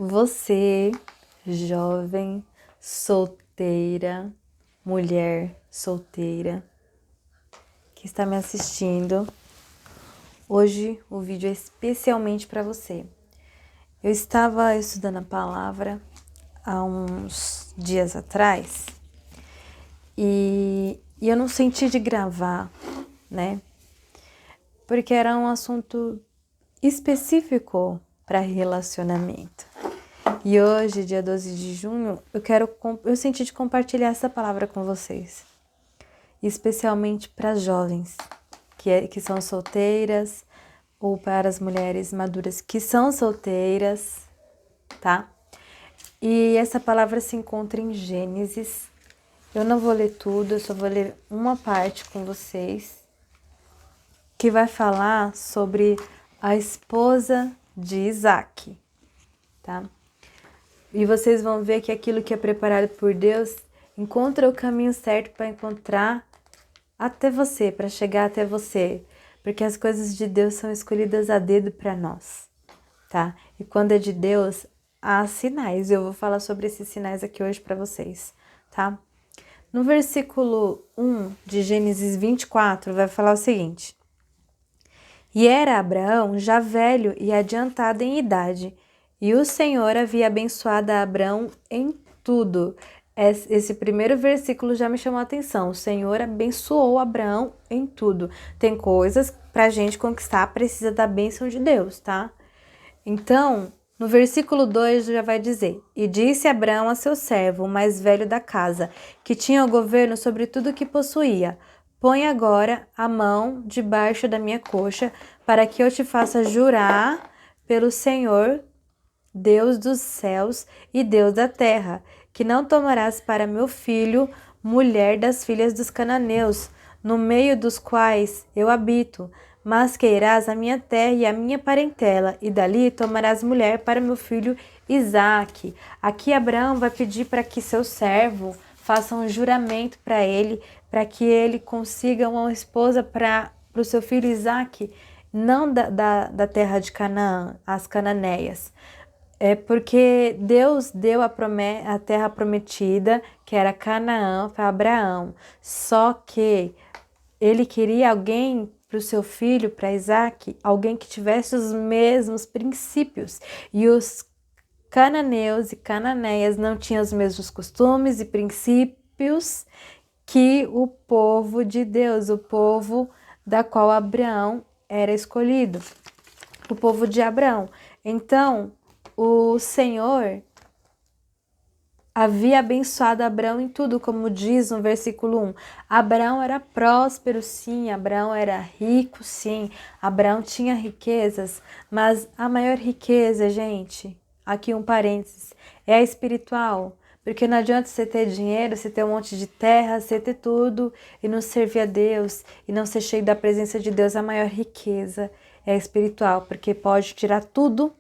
Você, jovem, solteira, mulher solteira, que está me assistindo, hoje o vídeo é especialmente para você. Eu estava estudando a palavra há uns dias atrás e eu não senti de gravar, né? Porque era um assunto específico para relacionamento. E hoje, dia 12 de junho, eu senti de compartilhar essa palavra com vocês. Especialmente para as jovens que são solteiras ou para as mulheres maduras que são solteiras, tá? E essa palavra se encontra em Gênesis. Eu não vou ler tudo, eu só vou ler uma parte com vocês, que vai falar sobre a esposa de Isaac, tá? E vocês vão ver que aquilo que é preparado por Deus encontra o caminho certo para encontrar até você, para chegar até você. Porque as coisas de Deus são escolhidas a dedo para nós, tá? E quando é de Deus, há sinais. Eu vou falar sobre esses sinais aqui hoje para vocês, tá? No versículo 1 de Gênesis 24, vai falar o seguinte: E era Abraão já velho e adiantado em idade, e o Senhor havia abençoado a Abraão em tudo. Esse primeiro versículo já me chamou a atenção. O Senhor abençoou Abraão em tudo. Tem coisas para a gente conquistar, precisa da bênção de Deus, tá? Então, no versículo 2 já vai dizer: E disse Abraão a seu servo, o mais velho da casa, que tinha o governo sobre tudo que possuía: Põe agora a mão debaixo da minha coxa, para que eu te faça jurar pelo Senhor, Deus dos céus e Deus da terra, que não tomarás para meu filho mulher das filhas dos cananeus, no meio dos quais eu habito, mas que irás a minha terra e a minha parentela, e dali tomarás mulher para meu filho Isaque. Aqui Abraão vai pedir para que seu servo faça um juramento para que ele consiga uma esposa para o seu filho Isaque, não da terra de Canaã, as cananeias. É porque Deus deu a terra prometida, que era Canaã, para Abraão. Só que ele queria alguém para o seu filho, para Isaac, alguém que tivesse os mesmos princípios. E os cananeus e cananeias não tinham os mesmos costumes e princípios que o povo de Deus, o povo da qual Abraão era escolhido, o povo de Abraão. Então, o Senhor havia abençoado Abraão em tudo, como diz no versículo 1. Abraão era próspero, sim. Abraão era rico, sim. Abraão tinha riquezas, mas a maior riqueza, gente, aqui um parênteses, é a espiritual. Porque não adianta você ter dinheiro, você ter um monte de terra, você ter tudo e não servir a Deus e não ser cheio da presença de Deus. A maior riqueza é a espiritual, porque pode tirar tudo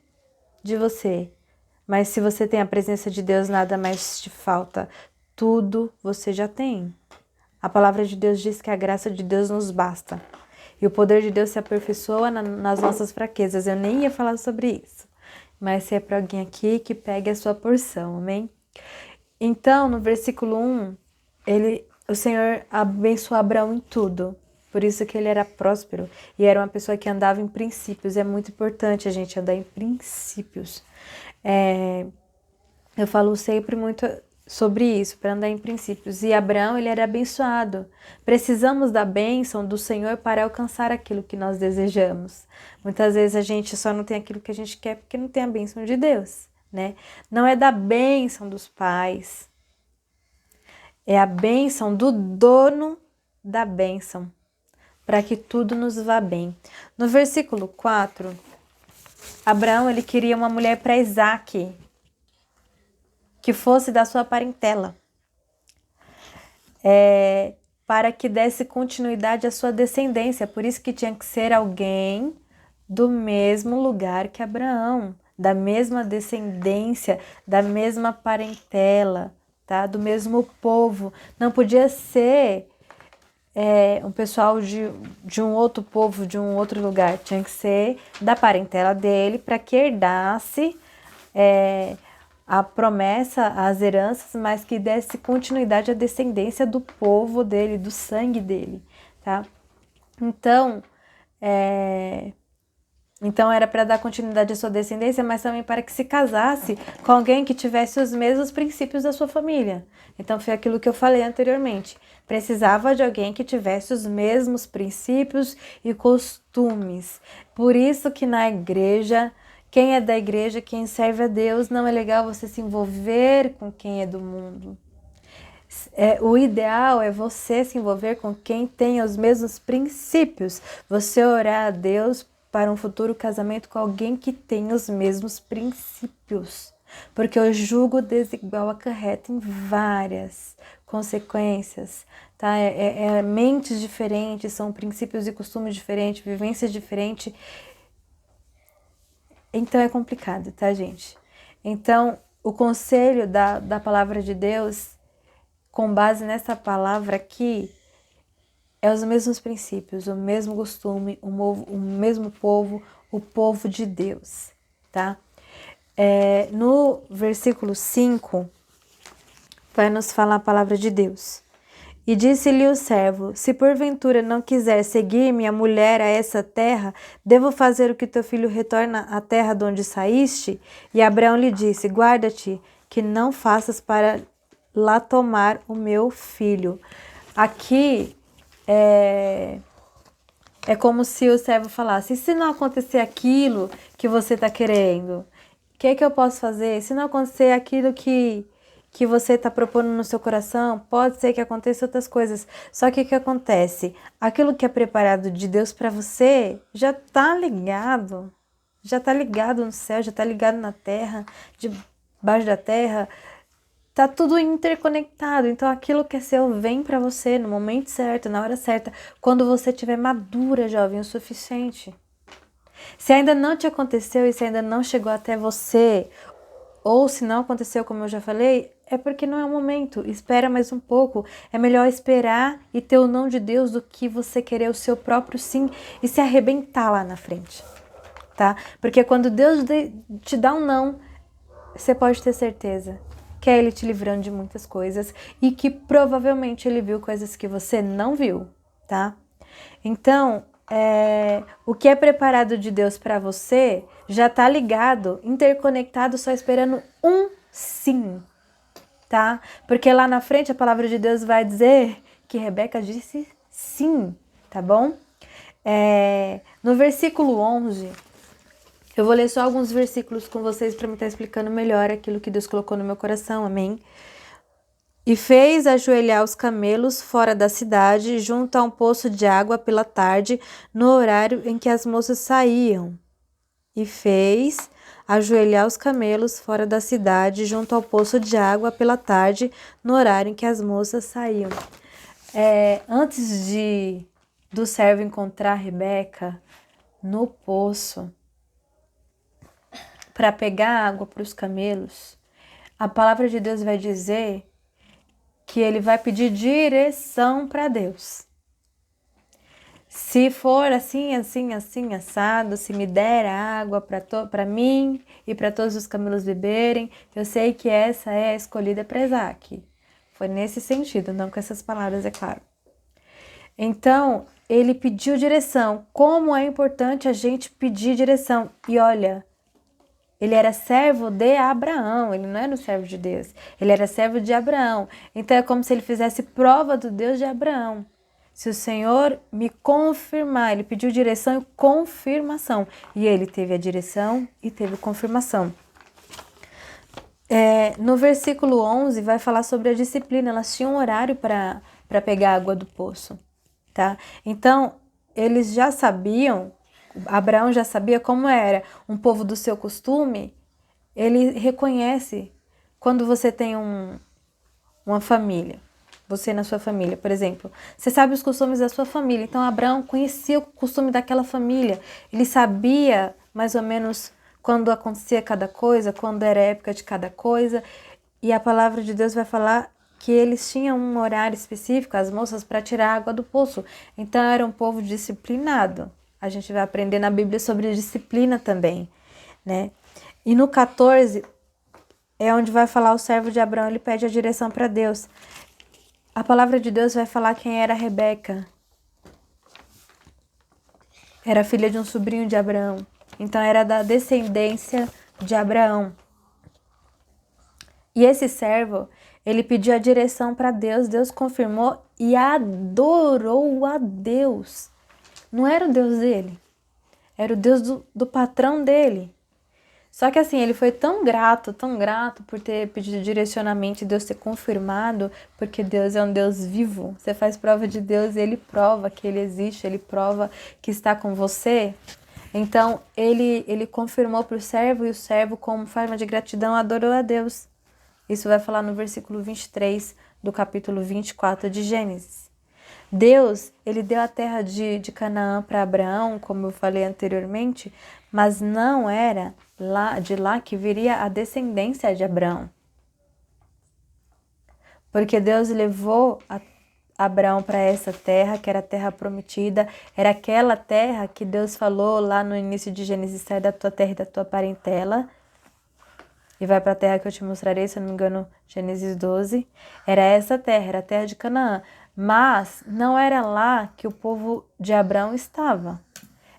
de você. Mas se você tem a presença de Deus, nada mais te falta. Tudo você já tem. A palavra de Deus diz que a graça de Deus nos basta. E o poder de Deus se aperfeiçoa nas nossas fraquezas. Eu nem ia falar sobre isso. Mas se é para alguém aqui, que pegue a sua porção, amém? Então, no versículo 1, o Senhor abençoou Abraão em tudo. Por isso que ele era próspero e era uma pessoa que andava em princípios. É muito importante a gente andar em princípios. Eu falo sempre muito sobre isso, para andar em princípios. E Abraão, ele era abençoado. Precisamos da bênção do Senhor para alcançar aquilo que nós desejamos. Muitas vezes a gente só não tem aquilo que a gente quer porque não tem a bênção de Deus, né? Não é da bênção dos pais, é a bênção do dono da bênção, para que tudo nos vá bem. No versículo 4, Abraão, ele queria uma mulher para Isaque, que fosse da sua parentela, para que desse continuidade à sua descendência. Por isso que tinha que ser alguém do mesmo lugar que Abraão, da mesma descendência, da mesma parentela, tá? Do mesmo povo. Não podia ser um pessoal de um outro povo, de um outro lugar. Tinha que ser da parentela dele, para que herdasse a promessa, as heranças, mas que desse continuidade à descendência do povo dele, do sangue dele, tá? Então era para dar continuidade à sua descendência, mas também para que se casasse com alguém que tivesse os mesmos princípios da sua família. Então foi aquilo que eu falei anteriormente. Precisava de alguém que tivesse os mesmos princípios e costumes. Por isso que na igreja, quem é da igreja, quem serve a Deus, não é legal você se envolver com quem é do mundo. O ideal é você se envolver com quem tem os mesmos princípios. Você orar a Deus para um futuro casamento com alguém que tem os mesmos princípios. Porque o jugo desigual acarreta em várias consequências, tá? Mentes diferentes, são princípios e costumes diferentes, vivências diferentes. Então é complicado, tá, gente? Então, o conselho da palavra de Deus, com base nessa palavra aqui, é os mesmos princípios, o mesmo costume, o mesmo povo, o povo de Deus, tá? No versículo 5, vai nos falar a palavra de Deus. E disse-lhe o servo: se porventura não quiser seguir minha mulher a essa terra, devo fazer o que teu filho retorna à terra de onde saíste? E Abraão lhe disse: guarda-te, que não faças para lá tomar o meu filho. Aqui é como se o servo falasse: e se não acontecer aquilo que você está querendo, o que eu posso fazer? Se não acontecer aquilo que você está propondo no seu coração, pode ser que aconteça outras coisas. Só que o que acontece? Aquilo que é preparado de Deus para você já está ligado. Já está ligado no céu, já está ligado na terra, debaixo da terra. Tá tudo interconectado, então aquilo que é seu vem para você no momento certo, na hora certa, quando você estiver madura, jovem, o suficiente. Se ainda não te aconteceu e se ainda não chegou até você, ou se não aconteceu, como eu já falei, é porque não é o momento. Espera mais um pouco. É melhor esperar e ter o não de Deus do que você querer o seu próprio sim e se arrebentar lá na frente, tá? Porque quando Deus te dá um não, você pode ter certeza que é Ele te livrando de muitas coisas e que provavelmente Ele viu coisas que você não viu, tá? Então, o que é preparado de Deus para você já tá ligado, interconectado, só esperando um sim, tá? Porque lá na frente a palavra de Deus vai dizer que Rebeca disse sim, tá bom? No versículo 11... eu vou ler só alguns versículos com vocês para me estar explicando melhor aquilo que Deus colocou no meu coração, amém? E fez ajoelhar os camelos fora da cidade, junto a um poço de água pela tarde, no horário em que as moças saíam. E fez ajoelhar os camelos fora da cidade, junto ao poço de água pela tarde, no horário em que as moças saíam. Antes do servo encontrar Rebeca no poço, para pegar água para os camelos, a palavra de Deus vai dizer que ele vai pedir direção para Deus. Se for assim, assim, assim, assado, se me der água para mim e para todos os camelos beberem, eu sei que essa é a escolhida para Isaac. Foi nesse sentido, não com essas palavras, é claro. Então, ele pediu direção. Como é importante a gente pedir direção. E olha, ele era servo de Abraão, ele não era um servo de Deus. Ele era servo de Abraão. Então é como se ele fizesse prova do Deus de Abraão. Se o Senhor me confirmar, ele pediu direção e confirmação. E ele teve a direção e teve confirmação. No versículo 11 vai falar sobre a disciplina. Elas tinham um horário para pegar a água do poço, tá? Então, eles já sabiam, Abraão já sabia como era um povo do seu costume. Ele reconhece quando você tem uma família. Você na sua família, por exemplo. Você sabe os costumes da sua família. Então, Abraão conhecia o costume daquela família. Ele sabia mais ou menos quando acontecia cada coisa, quando era a época de cada coisa. E a palavra de Deus vai falar que eles tinham um horário específico, as moças, para tirar a água do poço. Então, era um povo disciplinado. A gente vai aprender na Bíblia sobre disciplina também, né? E no 14 é onde vai falar o servo de Abraão, ele pede a direção para Deus. A palavra de Deus vai falar quem era Rebeca. Era filha de um sobrinho de Abraão. Então era da descendência de Abraão. E esse servo, ele pediu a direção para Deus, Deus confirmou e adorou a Deus. Não era o Deus dele, era o Deus do patrão dele. Só que assim, ele foi tão grato por ter pedido direcionamento e Deus ter confirmado, porque Deus é um Deus vivo. Você faz prova de Deus e ele prova que ele existe, ele prova que está com você. Então, ele confirmou para o servo e o servo, como forma de gratidão, adorou a Deus. Isso vai falar no versículo 23 do capítulo 24 de Gênesis. Deus, ele deu a terra de Canaã para Abraão, como eu falei anteriormente, mas não era de lá que viria a descendência de Abraão. Porque Deus levou Abraão para essa terra, que era a terra prometida, era aquela terra que Deus falou lá no início de Gênesis, sai da tua terra e da tua parentela, e vai para a terra que eu te mostrarei, se eu não me engano, Gênesis 12. Era essa terra, era a terra de Canaã. Mas não era lá que o povo de Abraão estava.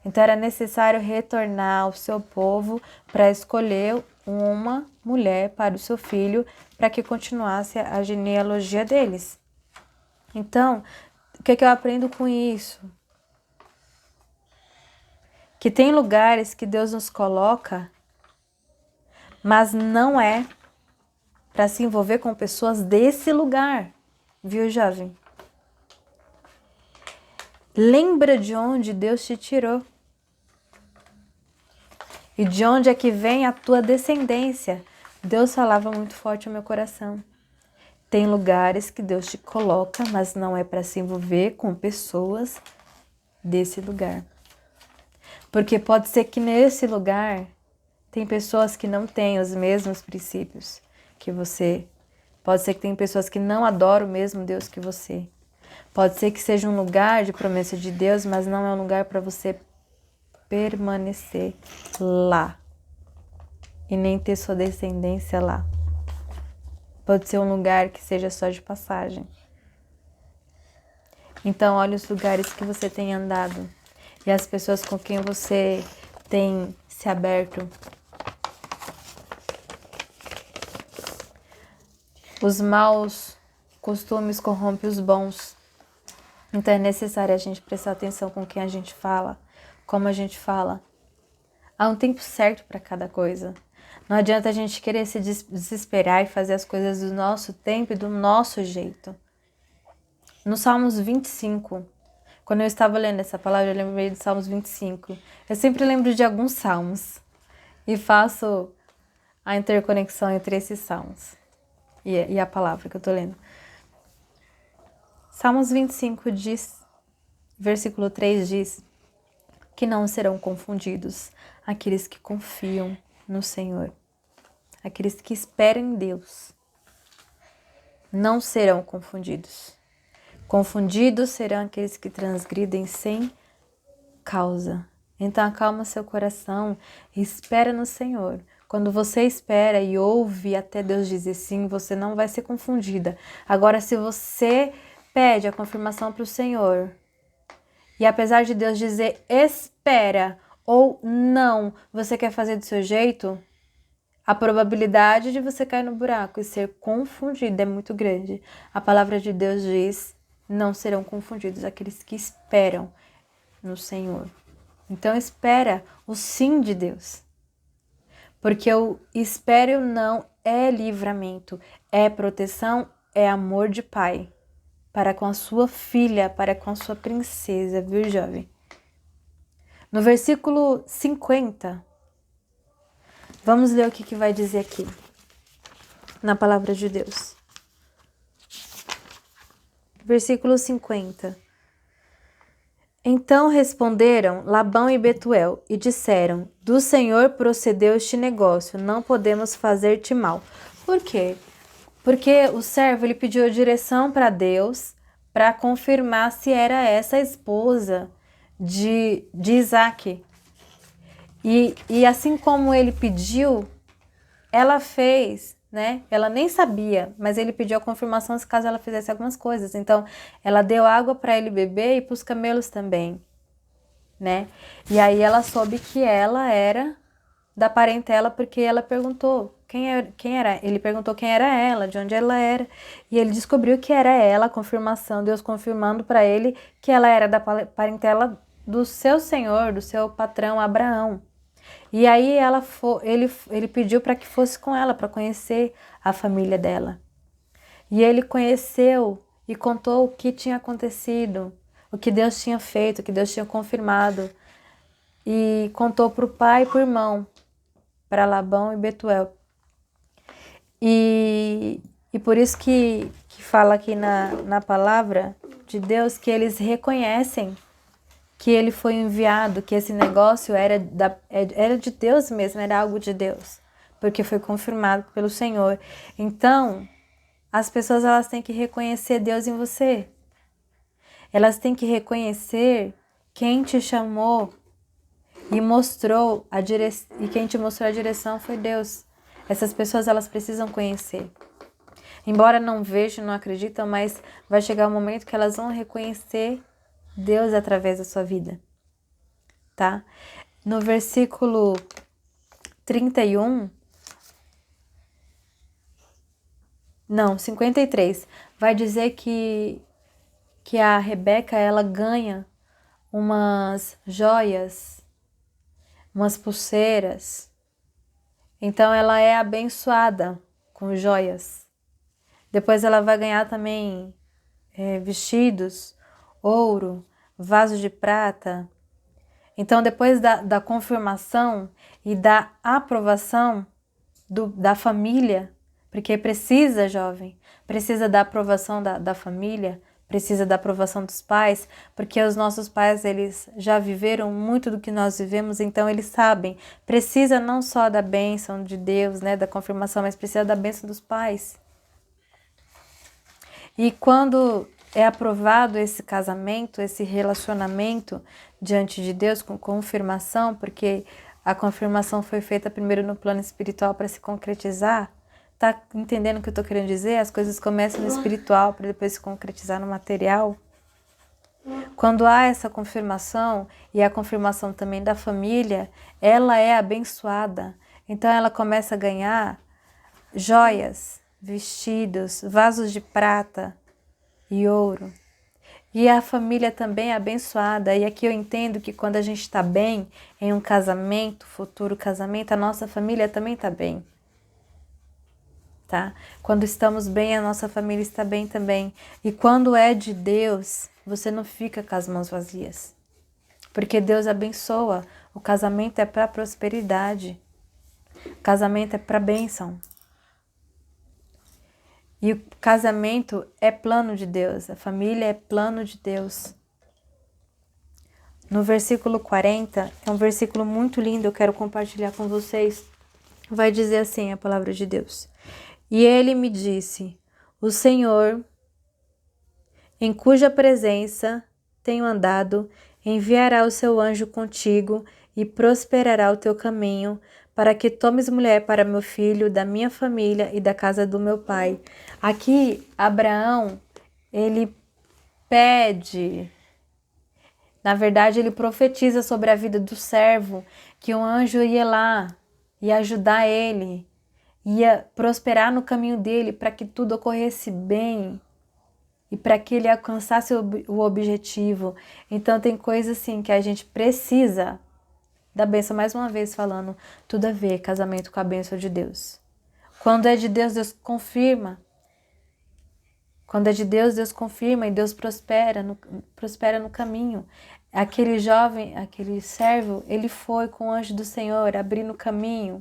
Então era necessário retornar ao seu povo para escolher uma mulher para o seu filho, para que continuasse a genealogia deles. Então, o que eu aprendo com isso? Que tem lugares que Deus nos coloca, mas não é para se envolver com pessoas desse lugar, viu, jovem? Lembra de onde Deus te tirou. E de onde é que vem a tua descendência. Deus falava muito forte ao meu coração. Tem lugares que Deus te coloca, mas não é para se envolver com pessoas desse lugar. Porque pode ser que nesse lugar tem pessoas que não têm os mesmos princípios que você. Pode ser que tem pessoas que não adoram o mesmo Deus que você. Pode ser que seja um lugar de promessa de Deus, mas não é um lugar para você permanecer lá. E nem ter sua descendência lá. Pode ser um lugar que seja só de passagem. Então, olha os lugares que você tem andado. E as pessoas com quem você tem se aberto. Os maus costumes corrompem os bons. Então é necessário a gente prestar atenção com quem a gente fala, como a gente fala. Há um tempo certo para cada coisa. Não adianta a gente querer se desesperar e fazer as coisas do nosso tempo e do nosso jeito. No Salmos 25, quando eu estava lendo essa palavra, eu lembrei do Salmos 25. Eu sempre lembro de alguns salmos e faço a interconexão entre esses salmos e a palavra que eu estou lendo. Salmos 25 diz, versículo 3 diz, que não serão confundidos aqueles que confiam no Senhor. Aqueles que esperam em Deus não serão confundidos. Confundidos serão aqueles que transgridem sem causa. Então acalma seu coração e espera no Senhor. Quando você espera e ouve até Deus dizer sim, você não vai ser confundida. Agora, se você pede a confirmação para o Senhor e apesar de Deus dizer espera ou não, você quer fazer do seu jeito, a probabilidade de você cair no buraco e ser confundido é muito grande. A palavra de Deus diz, não serão confundidos aqueles que esperam no Senhor. Então espera o sim de Deus. Porque o espere ou não é livramento, é proteção, é amor de pai. Para com a sua filha, para com a sua princesa, viu, jovem? No versículo 50, vamos ler o que vai dizer aqui, na palavra de Deus. Versículo 50. Então responderam Labão e Betuel e disseram, do Senhor procedeu este negócio, não podemos fazer-te mal. Por quê? Porque o servo ele pediu a direção para Deus para confirmar se era essa a esposa de Isaac. E assim como ele pediu, ela fez, né? Ela nem sabia, mas ele pediu a confirmação se caso ela fizesse algumas coisas. Então, ela deu água para ele beber e para os camelos também, né? E aí ela soube que ela era da parentela porque ela perguntou quem era. Ele perguntou quem era ela, de onde ela era. E ele descobriu que era ela, a confirmação, Deus confirmando para ele que ela era da parentela do seu senhor, do seu patrão Abraão. E aí ele pediu para que fosse com ela, para conhecer a família dela. E ele conheceu e contou o que tinha acontecido, o que Deus tinha feito, o que Deus tinha confirmado. E contou para o pai e para o irmão, para Labão e Betuel. E por isso que fala aqui na palavra de Deus que eles reconhecem que ele foi enviado, que esse negócio era de Deus mesmo, era algo de Deus, porque foi confirmado pelo Senhor. Então, as pessoas elas têm que reconhecer Deus em você. Elas têm que reconhecer quem te chamou e mostrou a direção, e quem te mostrou a direção foi Deus. Essas pessoas elas precisam conhecer. Embora não vejam, não acreditam, mas vai chegar um momento que elas vão reconhecer Deus através da sua vida, tá? No versículo 53, vai dizer que a Rebeca, ela ganha umas joias, umas pulseiras. Então, ela é abençoada com joias. Depois ela vai ganhar também vestidos, ouro, vasos de prata. Então, depois da confirmação e da aprovação da família, porque precisa, jovem, precisa da aprovação da família, precisa da aprovação dos pais, porque os nossos pais, eles já viveram muito do que nós vivemos, então eles sabem, precisa não só da bênção de Deus, né, da confirmação, mas precisa da bênção dos pais. E quando é aprovado esse casamento, esse relacionamento diante de Deus com confirmação, porque a confirmação foi feita primeiro no plano espiritual para se concretizar. Tá entendendo o que eu tô querendo dizer? As coisas começam no espiritual para depois se concretizar no material. Quando há essa confirmação e a confirmação também da família, ela é abençoada. Então ela começa a ganhar joias, vestidos, vasos de prata e ouro. E a família também é abençoada. E aqui eu entendo que quando a gente está bem em um casamento, futuro casamento, a nossa família também está bem. Tá? Quando estamos bem, a nossa família está bem também. E quando é de Deus, você não fica com as mãos vazias. Porque Deus abençoa. O casamento é para prosperidade. O casamento é para bênção. E o casamento é plano de Deus, a família é plano de Deus. No versículo 40, é um versículo muito lindo, eu quero compartilhar com vocês. Vai dizer assim a palavra de Deus. E ele me disse, o Senhor, em cuja presença tenho andado, enviará o seu anjo contigo e prosperará o teu caminho, para que tomes mulher para meu filho, da minha família e da casa do meu pai. Aqui, Abraão, ele pede, na verdade, ele profetiza sobre a vida do servo, que um anjo ia lá, ia ajudar ele, ia prosperar no caminho dele, para que tudo ocorresse bem e para que ele alcançasse o objetivo. Então, tem coisas assim que a gente precisa da bênção, mais uma vez falando, tudo a ver, casamento com a bênção de Deus. Quando é de Deus, Deus confirma. Quando é de Deus, Deus confirma e Deus prospera no caminho. Aquele jovem, aquele servo, ele foi com o anjo do Senhor, abrindo o caminho,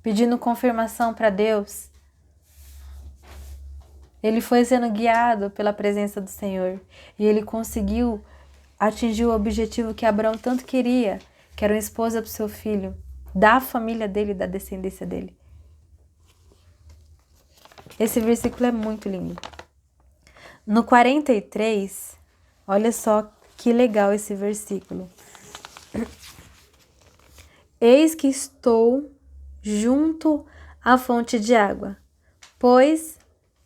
pedindo confirmação para Deus. Ele foi sendo guiado pela presença do Senhor e ele conseguiu atingir o objetivo que Abraão tanto queria, que era uma esposa para o seu filho, da família dele, da descendência dele. Esse versículo é muito lindo. No 43, olha só que legal esse versículo. Eis que estou junto à fonte de água.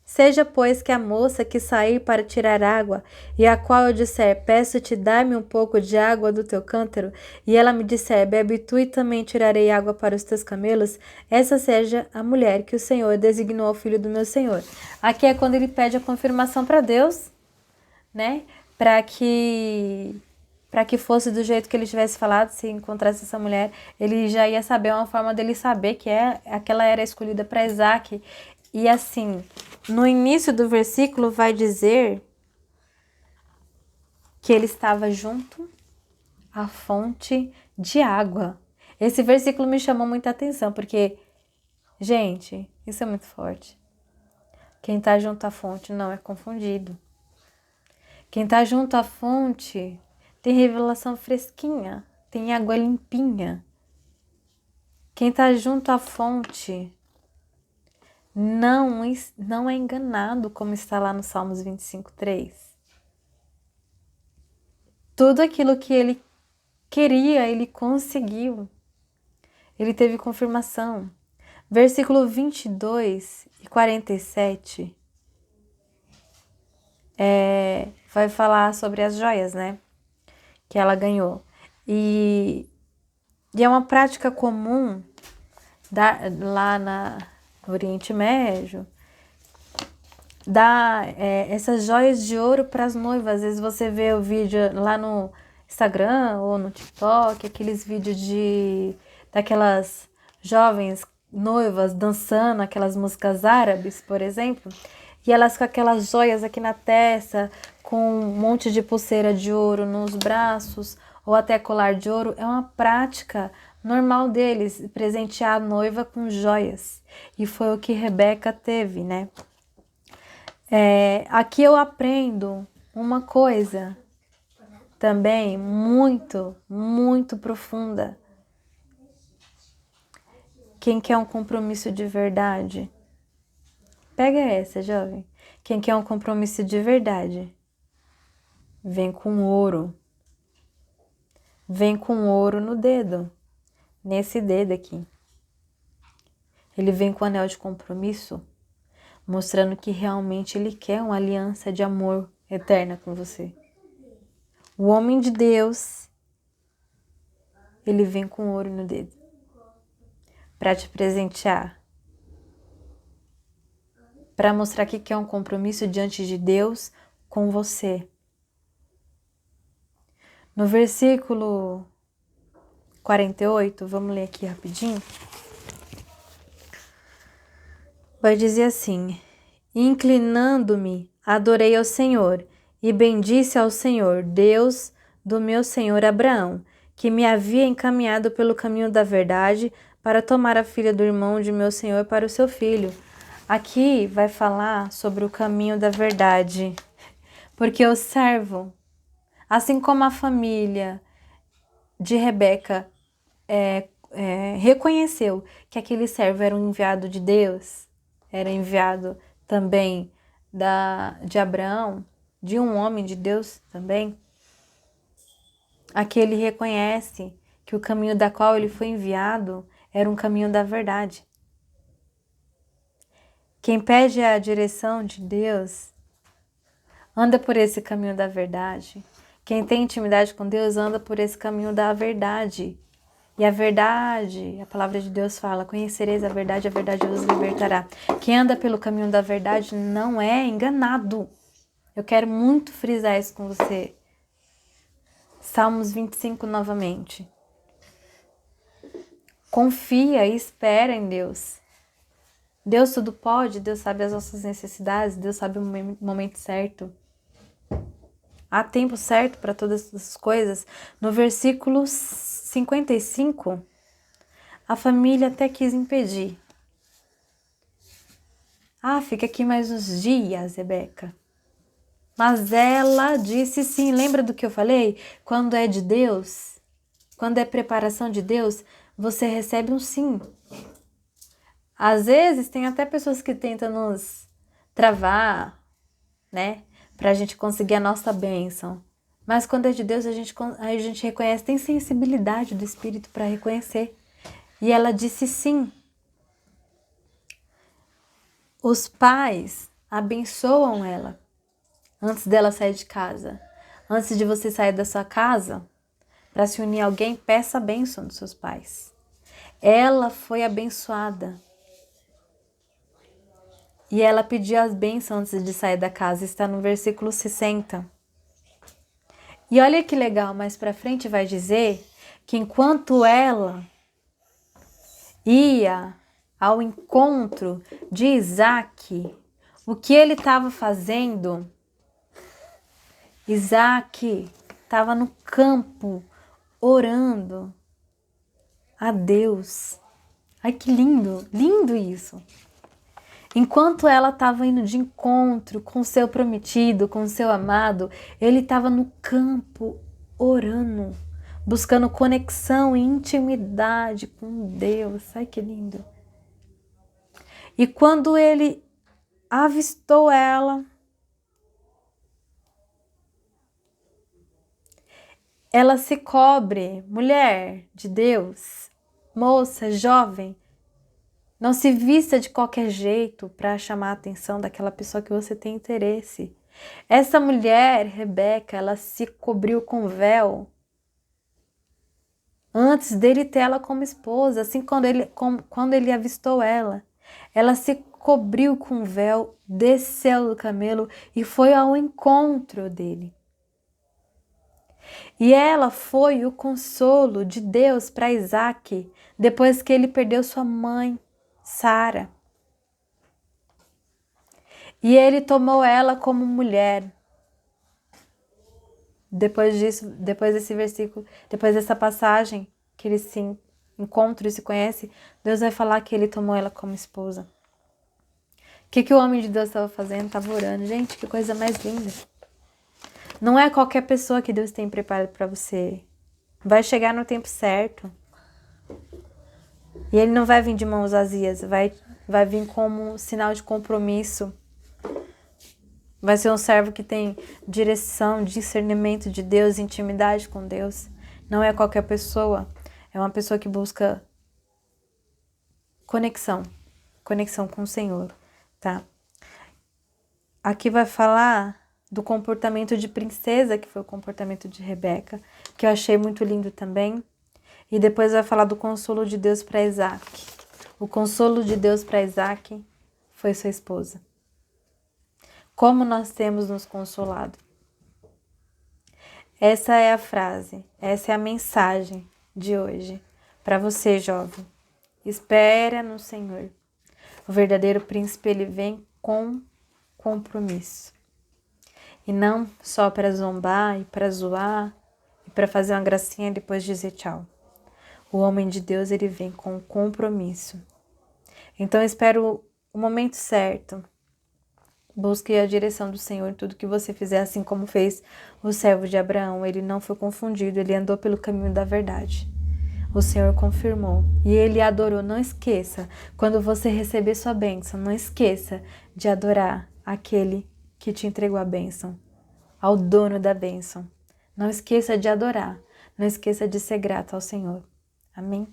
Seja, pois, que a moça que sair para tirar água, e a qual eu disser, peço-te, dá-me um pouco de água do teu cântaro, e ela me disser, bebe tu e também tirarei água para os teus camelos, essa seja a mulher que o Senhor designou ao filho do meu Senhor. Aqui é quando ele pede a confirmação para Deus, né? Para que fosse do jeito que ele tivesse falado, se encontrasse essa mulher, ele já ia saber, uma forma dele saber que aquela era escolhida para Isaac. E assim, no início do versículo vai dizer que ele estava junto à fonte de água. Esse versículo me chamou muita atenção, porque, gente, isso é muito forte. Quem está junto à fonte não é confundido. Quem está junto à fonte tem revelação fresquinha, tem água limpinha. Quem está junto à fonte não é enganado, como está lá no Salmos 25:3. Tudo aquilo que ele queria, ele conseguiu. Ele teve confirmação. Versículo 22 e 47 vai falar sobre as joias, né? Que ela ganhou. E é uma prática comum lá no Oriente Médio, dar essas joias de ouro para as noivas. Às vezes você vê o vídeo lá no Instagram ou no TikTok, aqueles vídeos daquelas jovens noivas dançando aquelas músicas árabes, por exemplo, e elas com aquelas joias aqui na testa, com um monte de pulseira de ouro nos braços, ou até colar de ouro. É uma prática normal deles, presentear a noiva com joias. E foi o que Rebeca teve, né? Aqui eu aprendo uma coisa também muito, muito profunda. Quem quer um compromisso de verdade? Pega essa, jovem. Quem quer um compromisso de verdade? Vem com ouro. Vem com ouro no dedo. Nesse dedo aqui. Ele vem com o anel de compromisso, mostrando que realmente ele quer uma aliança de amor eterna com você. O homem de Deus, ele vem com ouro no dedo para te presentear, para mostrar que quer um compromisso diante de Deus com você. No versículo 48, vamos ler aqui rapidinho. Vai dizer assim: inclinando-me, adorei ao Senhor e bendisse ao Senhor, Deus do meu senhor Abraão, que me havia encaminhado pelo caminho da verdade para tomar a filha do irmão de meu senhor para o seu filho. Aqui vai falar sobre o caminho da verdade, porque o servo, assim como a família de Rebeca reconheceu que aquele servo era um enviado de Deus, era enviado também de Abraão, de um homem de Deus também, aqui ele reconhece que o caminho da qual ele foi enviado era um caminho da verdade. Quem pede a direção de Deus anda por esse caminho da verdade. Quem tem intimidade com Deus anda por esse caminho da verdade. E a verdade, a palavra de Deus fala: conhecereis a verdade vos libertará. Quem anda pelo caminho da verdade não é enganado. Eu quero muito frisar isso com você. Salmos 25 novamente. Confia e espera em Deus. Deus tudo pode, Deus sabe as nossas necessidades, Deus sabe o momento certo. Há tempo certo para todas essas coisas. No versículo 55, a família até quis impedir. Fica aqui mais uns dias, Rebeca. Mas ela disse sim. Lembra do que eu falei? Quando é de Deus, quando é preparação de Deus, você recebe um sim. Às vezes tem até pessoas que tentam nos travar, né? Pra gente conseguir a nossa bênção. Mas quando é de Deus, a gente reconhece, tem sensibilidade do Espírito para reconhecer E ela disse sim. Os pais abençoam ela antes dela sair de casa. Antes de você sair da sua casa, para se unir a alguém, peça a bênção dos seus pais. Ela foi abençoada. E ela pediu as bênçãos antes de sair da casa. Está no versículo 60. E olha que legal, mais para frente vai dizer que enquanto ela ia ao encontro de Isaac, o que ele estava fazendo? Isaac estava no campo orando a Deus. Ai, que lindo, lindo isso. Enquanto ela estava indo de encontro com seu prometido, com seu amado, ele estava no campo orando, buscando conexão e intimidade com Deus. Ai, que lindo. E quando ele avistou ela, ela se cobre, mulher de Deus, moça, jovem, não se vista de qualquer jeito para chamar a atenção daquela pessoa que você tem interesse. Essa mulher, Rebeca, ela se cobriu com véu antes dele ter ela como esposa. Assim, quando ele avistou ela se cobriu com véu, desceu do camelo e foi ao encontro dele. E ela foi o consolo de Deus para Isaac depois que ele perdeu sua mãe, Sara. E ele tomou ela como mulher. Depois desse versículo, depois dessa passagem que eles se encontram e se conhecem, Deus vai falar que ele tomou ela como esposa. O que o homem de Deus estava fazendo? Estava orando. Gente, que coisa mais linda. Não é qualquer pessoa que Deus tem preparado para você. Vai chegar no tempo certo. E ele não vai vir de mãos vazias, vai vir como sinal de compromisso. Vai ser um servo que tem direção, discernimento de Deus, intimidade com Deus. Não é qualquer pessoa, é uma pessoa que busca conexão com o Senhor, tá? Aqui vai falar do comportamento de princesa, que foi o comportamento de Rebeca, que eu achei muito lindo também. E depois vai falar do consolo de Deus para Isaac. O consolo de Deus para Isaac foi sua esposa. Como nós temos nos consolado. Essa é a frase, essa é a mensagem de hoje para você, jovem. Espera no Senhor. O verdadeiro príncipe, ele vem com compromisso. E não só para zombar e para zoar e para fazer uma gracinha e depois dizer tchau. O homem de Deus, ele vem com compromisso. Então, eu espero o momento certo. Busque a direção do Senhor em tudo que você fizer, assim como fez o servo de Abraão. Ele não foi confundido, ele andou pelo caminho da verdade. O Senhor confirmou e ele adorou. Não esqueça, quando você receber sua bênção, não esqueça de adorar aquele que te entregou a bênção, ao dono da bênção. Não esqueça de adorar, não esqueça de ser grato ao Senhor. Amém?